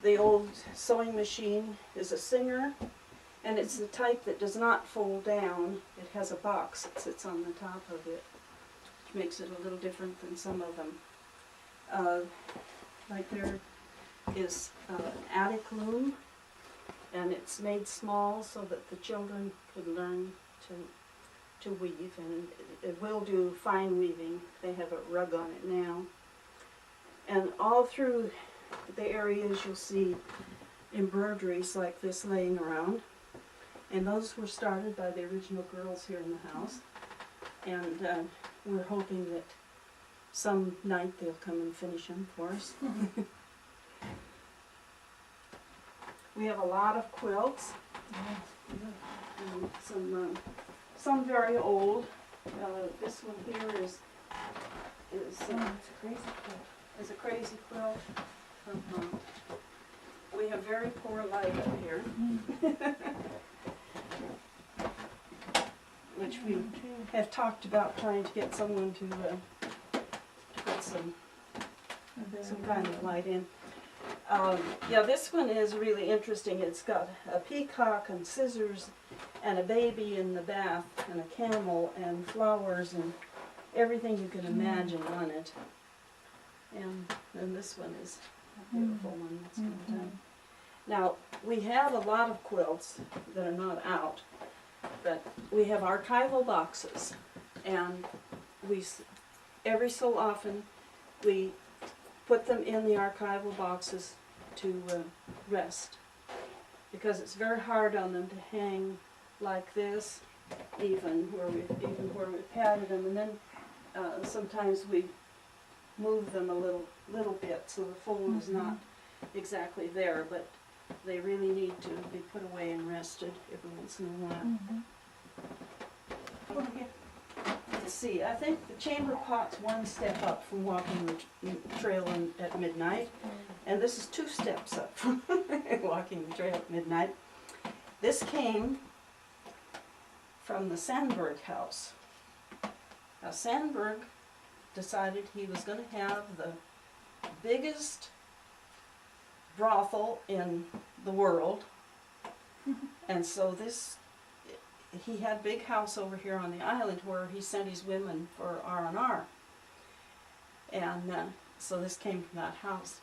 The old sewing machine is a Singer, and it's the type that does not fold down. It has a box that sits on the top of it, which makes it a little different than some of them. Like there is an attic loom, and it's made small so that the children could learn to weave, and it will do fine weaving. They have a rug on it now. And all through the areas you'll see embroideries like this laying around, and those were started by the original girls here in the house, and we're hoping that some night they'll come and finish them for us. We have a lot of quilts, and some very old. This one here is It's a crazy quilt. a crazy quilt. We have very poor light up here, which we have talked about trying to get someone to put some kind of light in. Yeah, this one is really interesting. It's got a peacock and scissors and a baby in the bath and a camel and flowers and everything you can imagine on it. And then this one is a beautiful one that's been done. Now, we have a lot of quilts that are not out, but we have archival boxes, and every so often we put them in the archival boxes to rest, because it's very hard on them to hang like this, even where we've padded them, and then sometimes we move them a little bit so the fold is not exactly there, but they really need to be put away and rested every once in a while. Let's see, I think the chamber pot's one step up from walking the trail at midnight, and this is 2 steps up from walking the trail at midnight. This came from the Sandberg house. Now, Sandberg decided he was going to have the biggest brothel in the world, and so he had a big house over here on the island where he sent his women for R&R, and so this came from that house.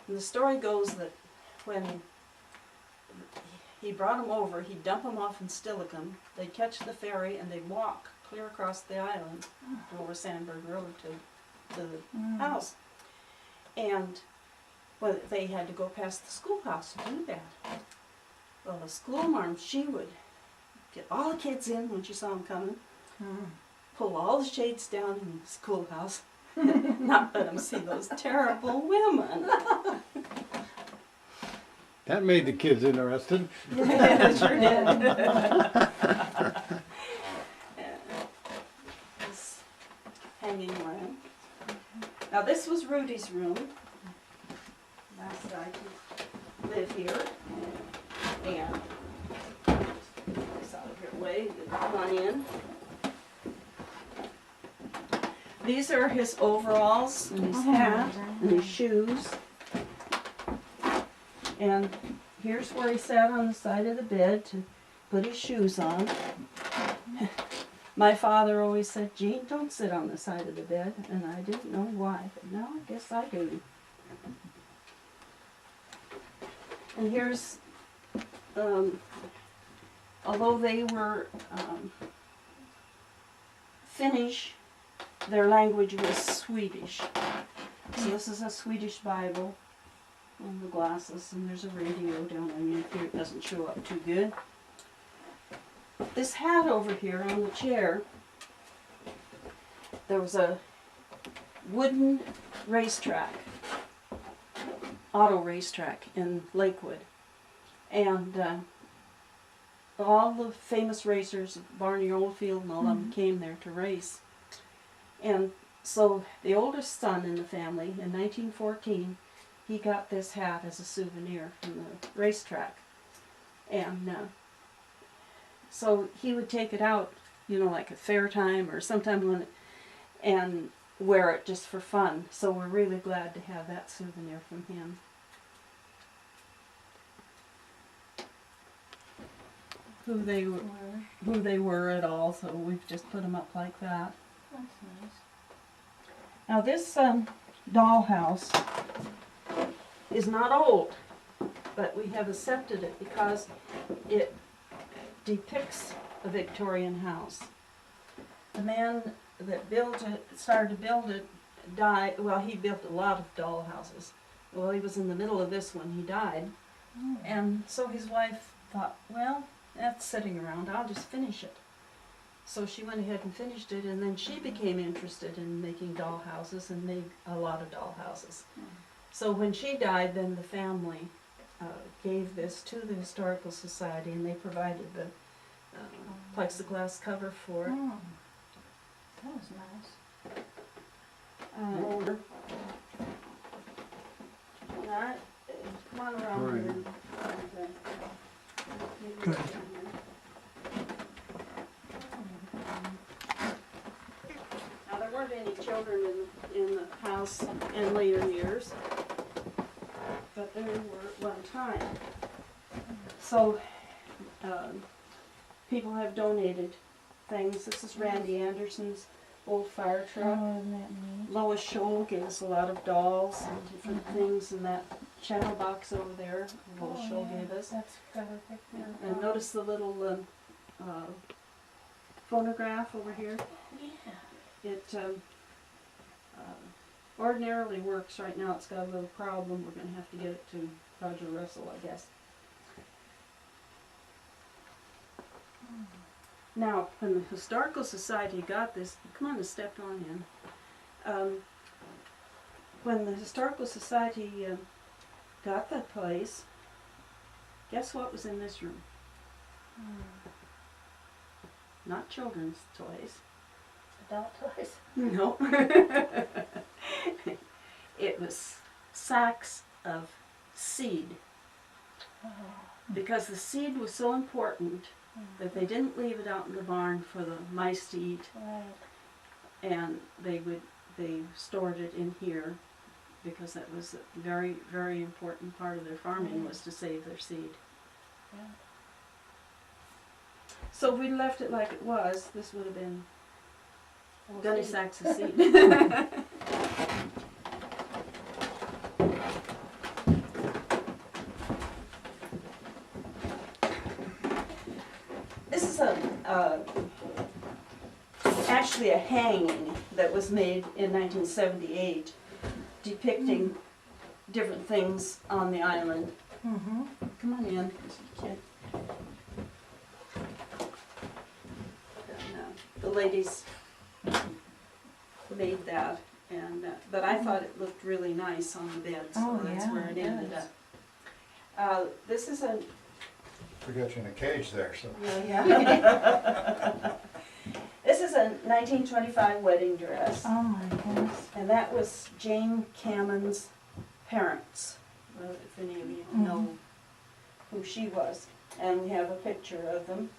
And the story goes that when he brought them over, he'd dump them off in Steilacoom, they'd catch the ferry, and they'd walk clear across the island over Sandberg Road to the house. And well, they had to go past the schoolhouse to do that. Well, the schoolmarm, she would get all the kids in when she saw them coming, pull all the shades down in the schoolhouse, and not let them see those terrible women. That made the kids interested. Yeah, it sure did. This hanging around. Now, this was Rudy's room. Last night he lived here, and this out of your way, come on in. These are his overalls and his hat and his shoes. And here's where he sat on the side of the bed to put his shoes on. My father always said, "Jean, don't sit on the side of the bed," and I didn't know why, but now I guess I do. And here's, although they were Finnish, their language was Swedish. So this is a Swedish Bible on the glasses, and there's a radio down underneath here. It doesn't show up too good. This hat over here on the chair, there was a wooden racetrack, auto racetrack in Lakewood, and all the famous racers, Barney Oldfield and all of them, came there to race. And so the oldest son in the family, in 1914, he got this hat as a souvenir from the racetrack. And so he would take it out, you know, like at fair time or sometime when, and wear it just for fun. So we're really glad to have that souvenir from him. who they were at all, so we've just put them up like that. That's nice. Now this dollhouse is not old, but we have accepted it because it depicts a Victorian house. The man that started to build it, died. Well, he built a lot of dollhouses. Well, he was in the middle of this one, he died. And so his wife thought, well, that's sitting around, I'll just finish it. So she went ahead and finished it, and then she became interested in making dollhouses and made a lot of dollhouses. So when she died, then the family gave this to the Historical Society, and they provided the plexiglass cover for it. That was nice. Older. That, come on around Right. here. Good. Now, there weren't any children in the house in later years, but there were at one time. So, people have donated things. This is Randy Anderson's old fire truck. Oh, isn't that neat? Lois Scholl gave us a lot of dolls and different things in that channel box over there. Lois Scholl gave us. That's got a picture. And notice the little phonograph over here. Yeah. It ordinarily works. Right now it's got a little problem. We're going to have to get it to Roger Russell, I guess. Now, when the Historical Society got this, come on and step on in. When the Historical Society got that place, guess what was in this room? Not children's toys. Adult toys. No. It was sacks of seed. Because the seed was so important that they didn't leave it out in the barn for the mice to eat, Right. and they stored it in here because that was a very, very important part of their farming, was to save their seed. Yeah. So if we left it like it was, this would have been We'll gunny see. sacks of seed. This is actually a hanging that was made in 1978 depicting different things on the island. Mm-hmm. Come on in, kid. And, the ladies made that, and but I thought it looked really nice on the bed, so Oh, that's yeah, where it it ended does. up. This is a We got you in a cage there, so. yeah. This is a 1925 wedding dress, Oh my goodness. and that was Jane Cammon's parents. If any of you know who she was, and we have a picture of them.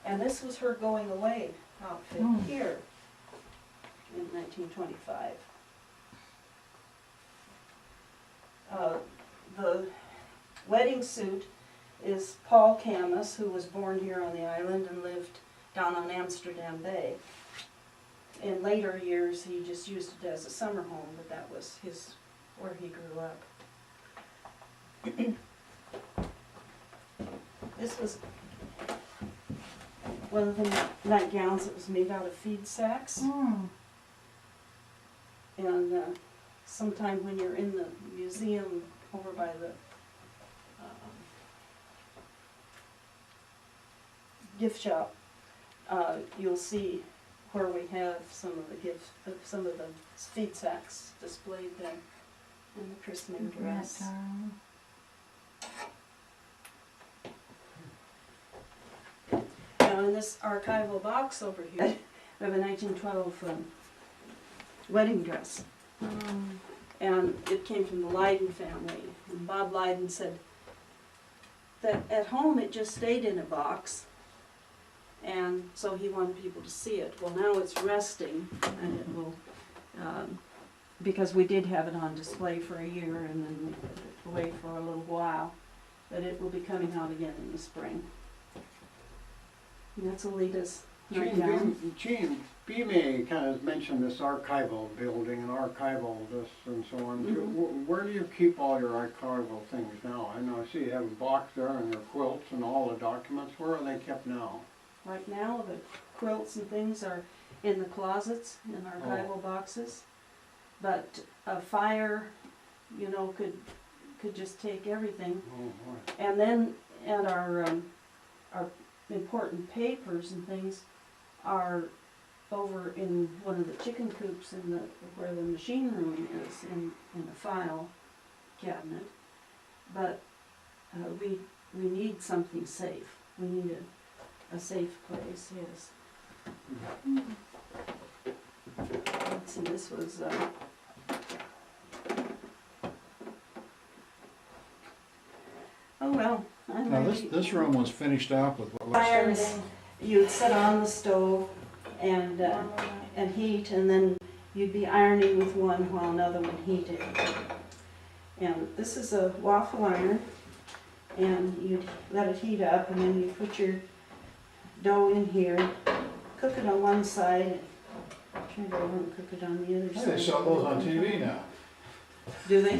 And this was her going away outfit here in 1925. The wedding suit is Paul Camus, who was born here on the island and lived down on Amsterdam Bay. In later years, he just used it as a summer home, but that was where he grew up. This was one of the nightgowns that was made out of feed sacks. And sometime when you're in the museum over by the gift shop, you'll see where we have some of the feed sacks displayed there in the christening dress. Now in this archival box over here, we have a 1912 wedding dress. And it came from the Leyden family. And Bob Leyden said that at home it just stayed in a box, and so he wanted people to see it. Well, now it's resting, and it will, because we did have it on display for a year and then we put it away for a little while, but it will be coming out again in the spring. And that's Alita's right now. Gene B may kind of mention this archival building and archival this and so on too. Where do you keep all your archival things now? I know, I see you have a box there and your quilts and all the documents. Where are they kept now? Right now, the quilts and things are in the closets, in archival boxes. But a fire, you know, could just take everything. Oh, boy. And then, and our important papers and things are over in one of the chicken coops in the, where the machine room is, in a file cabinet. But we need something safe. We need a safe place, yes. Let's see, this was, oh well, I'm Now, ready. this room was finished up with what looks like, Irons, you'd set on the stove and heat, and then you'd be ironing with one while another one heated. And this is a waffle iron, and you'd let it heat up, and then you'd put your dough in here, cook it on one side, turn it over and cook it on the other hey, side. they sell those on TV now. Do they?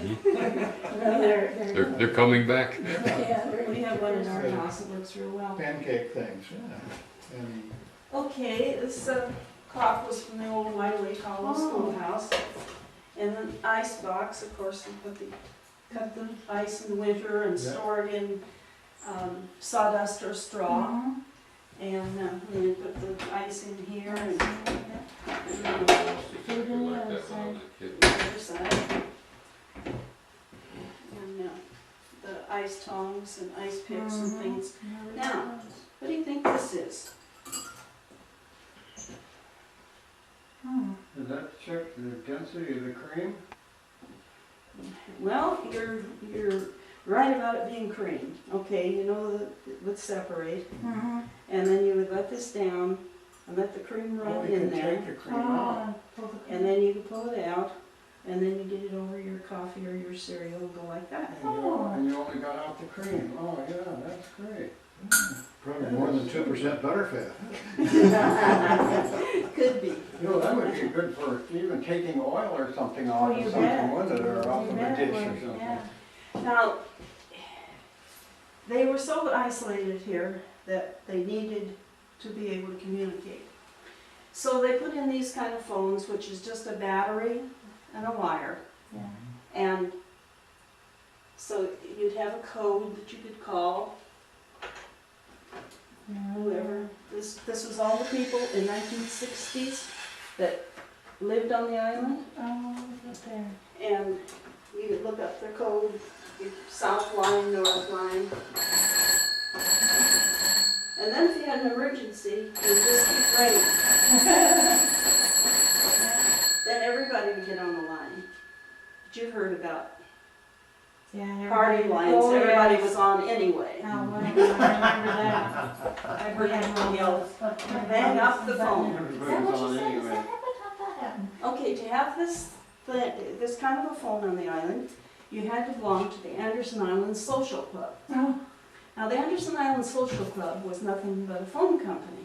They're coming back. We have one in our house that works real well. Pancake things, yeah. And Okay, this cloth was from the old Wiley Hollow schoolhouse. And then ice box, of course, we cut the ice in the winter and Yeah. store it in sawdust or straw. And then we put the ice in here and then Food on the other side. the other side. And the ice tongs and ice picks and things. Now, what do you think this is? Does that check the density of the cream? Well, you're right about it being cream. Okay, you know that it would separate. And then you would let this down and let the cream Oh, run you in can there. take the cream out. And then you can pull it out, and then you get it over your coffee or your cereal and go like that. And you only got out the cream. Oh, yeah, that's great. probably more than 2% butterfat. Could be. You know, that would be good for even taking oil or something off Oh, of you something, bet. wouldn't it, or off You of a bet it dish or would, something. yeah. Now, they were so isolated here that they needed to be able to communicate. So they put in these kind of phones, which is just a battery and a wire. Yeah. And so you'd have a code that you could call whoever. This was all the people in 1960s that lived on the island. Oh, look there. And you could look up their code, your south line, north line. And then if you had an emergency, you would just keep ringing. Then everybody would get on the line. But you've heard about Yeah, party lines, oh, everybody yes. was on anyway. Oh, well, I remember that. I've heard people yell, hang up the phone. Everybody was on anyway. Okay, to have this kind of a phone on the island, you had to belong to the Anderson Island Social Club. Oh. Now, the Anderson Island Social Club was nothing but a phone company.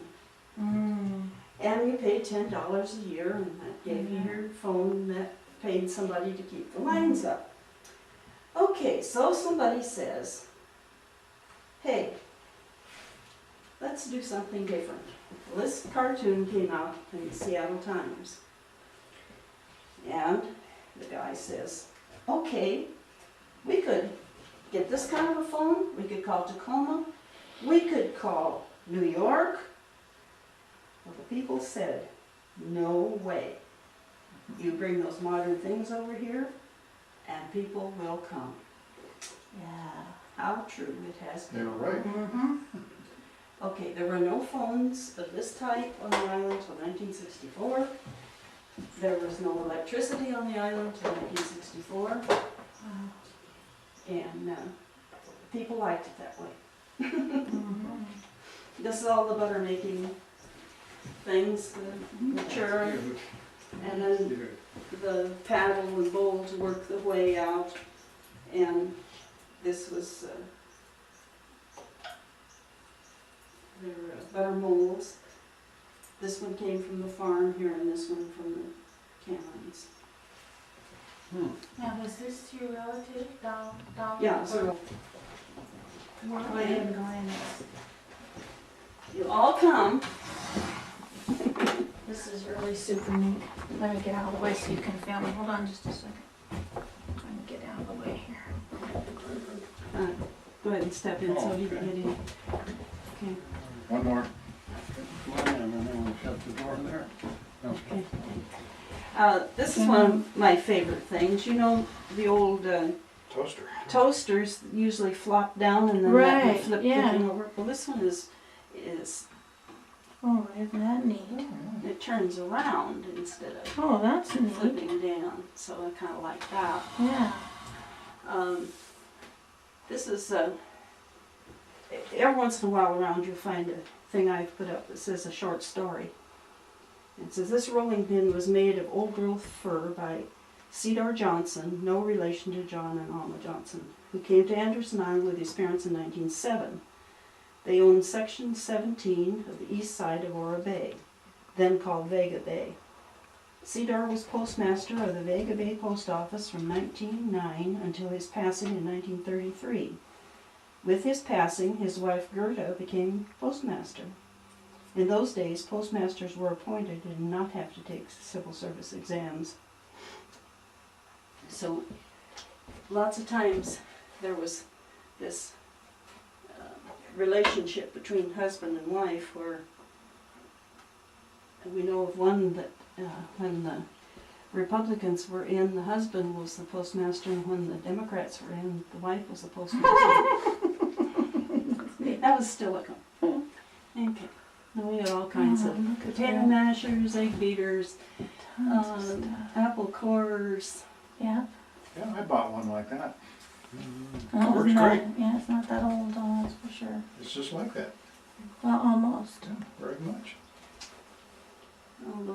And you paid $10 a year, and that gave you your phone that paid somebody to keep the lines up. Okay, so somebody says, hey, let's do something different. Well, this cartoon came out in the Seattle Times. And the guy says, okay, we could get this kind of a phone, we could call Tacoma, we could call New York. Well, the people said, no way. You bring those modern things over here, and people will come. Yeah. How true it has They been. were right. Okay, there were no phones of this type on the island until 1964. There was no electricity on the island until 1964. And people liked it that way. This is all the butter making things, the churn, and then the paddle and bowl to work the whey out. And this was their butter molds. This one came from the farm here, and this one from the cannons. Now, was this your relative, Don? Yeah, so Go ahead, go ahead. you all come. This is really super neat. Let me get out of the way so you can film me. Hold on just a second. Trying to get out of the way here. Go ahead and step in so you can get in. Okay. One more. Come on in, and then we'll shut the door there. Okay. This is one of my favorite things. You know, the old Toaster. toasters usually flop down and then that Right, will flip yeah. flipping over. Well, this one is Oh, isn't that neat? it turns around instead of Oh, that's neat. flipping down. So I kind of like that. Yeah. This is every once in a while around you'll find a thing I've put up that says a short story. It says this rolling pin was made of old growth fir by Cedar Johnson, no relation to John and Alma Johnson, who came to Anderson Island with his parents in 1907. They owned section 17 of the east side of Ora Bay, then called Vega Bay. Cedar was postmaster of the Vega Bay Post Office from 1909 until his passing in 1933. With his passing, his wife Gerda became postmaster. In those days, postmasters were appointed and did not have to take civil service exams. So, lots of times there was this relationship between husband and wife where we know of one that when the Republicans were in, the husband was the postmaster, and when the Democrats were in, the wife was the postmaster. That was still a okay. Now we got all kinds of Look at potato that. mashers, egg beaters, Tons of stuff. apple cores. Yeah. Yeah, I bought one like that. Well, Works isn't that- great. Yeah, it's not that old, that's for sure. It's just like that. Well, almost. Yeah, very much. Although